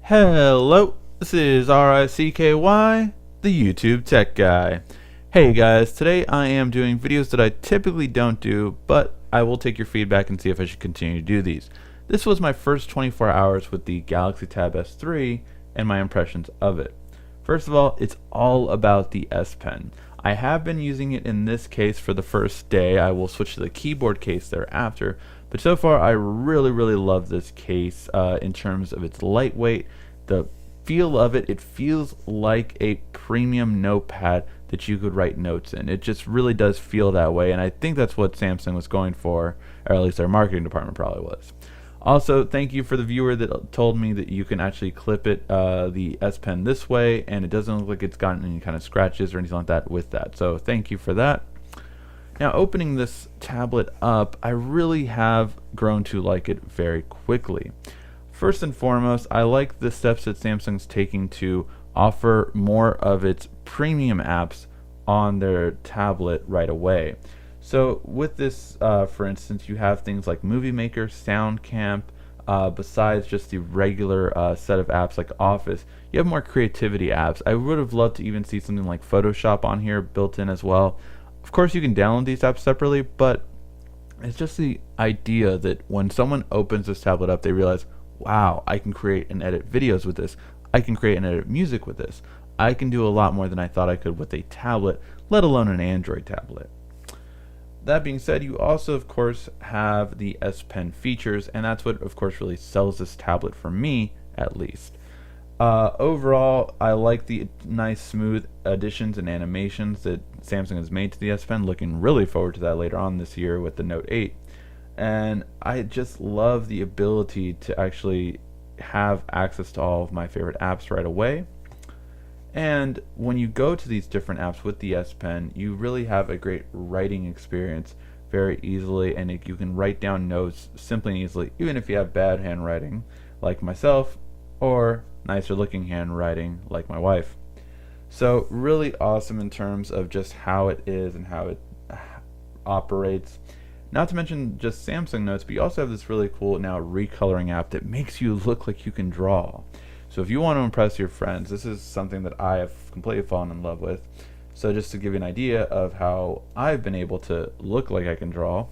Hello, this is RICKY, the YouTube Tech Guy. Hey guys, today I am doing videos that I typically don't do, but I will take your feedback and see if I should continue to do these. This was my first 24 hours with the Galaxy Tab S3 and my impressions of it. First of all, it's all about the SPen. I have been using it in this case for the first day. I will switch to the keyboard case thereafter. But so far, I really love this case in terms of its lightweight, the feel of it. It feels like a premium notepad that you could write notes in. It just really does feel that way, and I think that's what Samsung was going for, or at least their marketing department probably was. Also, thank you for the viewer that told me that you can actually clip it, the SPen this way, and it doesn't look like it's gotten any kind of scratches or anything like that with that. So thank you for that. Now, opening this tablet up, I really have grown to like it very quickly. First and foremost, I like the steps that Samsung's taking to offer more of its premium apps on their tablet right away. So with this, for instance, you have things like Movie Maker, SoundCamp, besides just the regular set of apps like Office, you have more creativity apps. I would have loved to even see something like Photoshop on here built in as well. Of course, you can download these apps separately, but it's just the idea that when someone opens this tablet up, they realize, wow, I can create and edit videos with this. I can create and edit music with this. I can do a lot more than I thought I could with a tablet, let alone an Android tablet. That being said, you also, of course, have the SPen features, and that's what, of course, really sells this tablet for me, at least. Overall, I like the nice smooth additions and animations that Samsung has made to the SPen. Looking really forward to that later on this year with the Note 8. And I just love the ability to actually have access to all of my favorite apps right away. And when you go to these different apps with the SPen, you really have a great writing experience very easily, and you can write down notes simply and easily, even if you have bad handwriting like myself, or nicer looking handwriting like my wife. So really awesome in terms of just how it is and how it operates. Not to mention just Samsung Notes, but you also have this really cool now recoloring app that makes you look like you can draw. So if you want to impress your friends, this is something that I have completely fallen in love with. So just to give you an idea of how I've been able to look like I can draw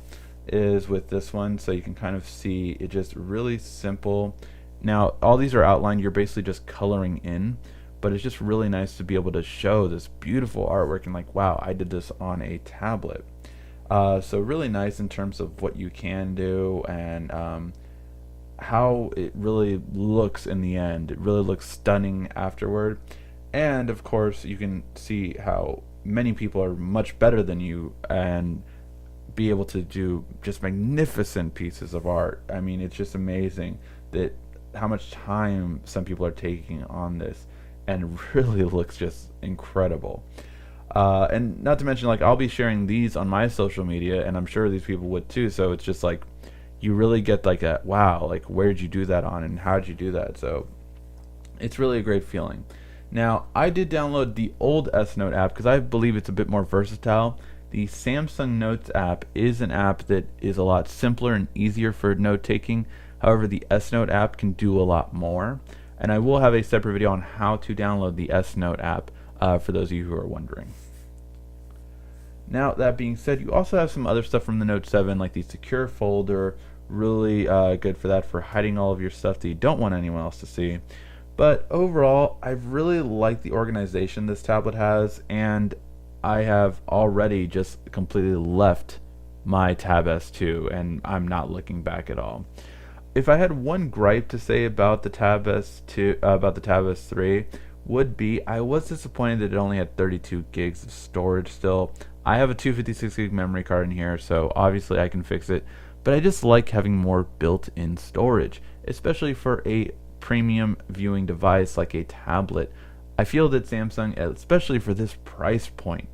is with this one. So you can kind of see it, just really simple. Now all these are outlined, you're basically just coloring in, but it's just really nice to be able to show this beautiful artwork and like, wow, I did this on a tablet. So really nice in terms of what you can do and how it really looks in the end. It really looks stunning afterward. And of course you can see how many people are much better than you and be able to do just magnificent pieces of art. I mean, it's just amazing that how much time some people are taking on this, and really looks just incredible. And not to mention, like, I'll be sharing these on my social media, and I'm sure these people would too. So it's just like you really get like a wow, like where did you do that on and how did you do that? So it's really a great feeling. Now I did download the old S Note app because I believe it's a bit more versatile. The Samsung Notes app is an app that is a lot simpler and easier for note taking. However, the S Note app can do a lot more, and I will have a separate video on how to download the S Note app for those of you who are wondering. Now that being said, you also have some other stuff from the Note 7, like the secure folder, really good for that, for hiding all of your stuff that you don't want anyone else to see. But overall, I've really liked the organization this tablet has, and I have already just completely left my Tab S2, and I'm not looking back at all. If I had one gripe to say about the Tab S2, about the Tab S3, would be I was disappointed that it only had 32 gigs of storage still. I have a 256 gig memory card in here, so obviously I can fix it, but I just like having more built-in storage, especially for a premium viewing device like a tablet. I feel that Samsung, especially for this price point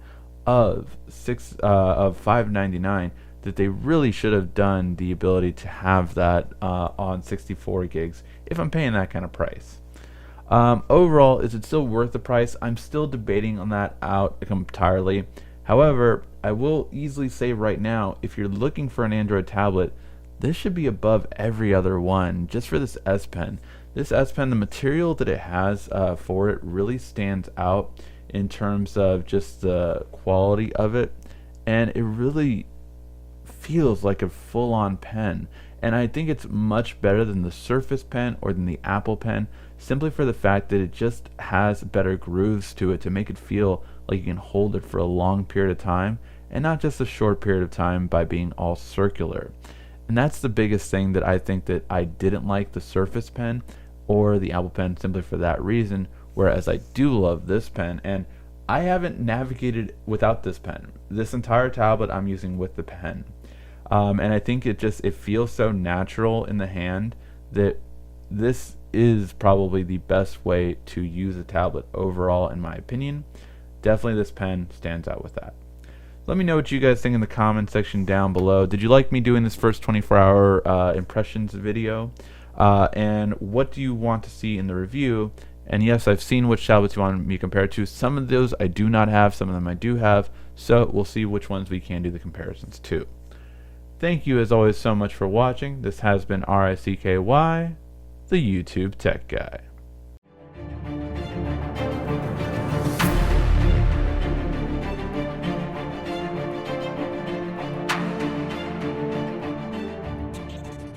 of $599, that they really should have done the ability to have that on 64 gigs if I'm paying that kind of price. Overall, is it still worth the price? I'm still debating on that out entirely. However, I will easily say right now, if you're looking for an Android tablet, this should be above every other one just for this SPen. This S Pen, the material that it has for it really stands out in terms of just the quality of it, and it really feels like a full-on pen. And I think it's much better than the Surface Pen or than the Apple Pen, simply for the fact that it just has better grooves to it to make it feel like you can hold it for a long period of time and not just a short period of time by being all circular. And that's the biggest thing that I think that I didn't like the Surface Pen or the Apple Pen, simply for that reason, whereas I do love this pen. And I haven't navigated without this pen. This entire tablet I'm using with the pen. And I think it feels so natural in the hand that this is probably the best way to use a tablet overall, in my opinion. Definitely this pen stands out with that. Let me know what you guys think in the comment section down below. Did you like me doing this first 24-hour impressions video? And what do you want to see in the review? And yes, I've seen which tablets you want me to compare to. Some of those I do not have, some of them I do have, so we'll see which ones we can do the comparisons to. Thank you as always so much for watching. This has been RICKY, the YouTube Tech Guy.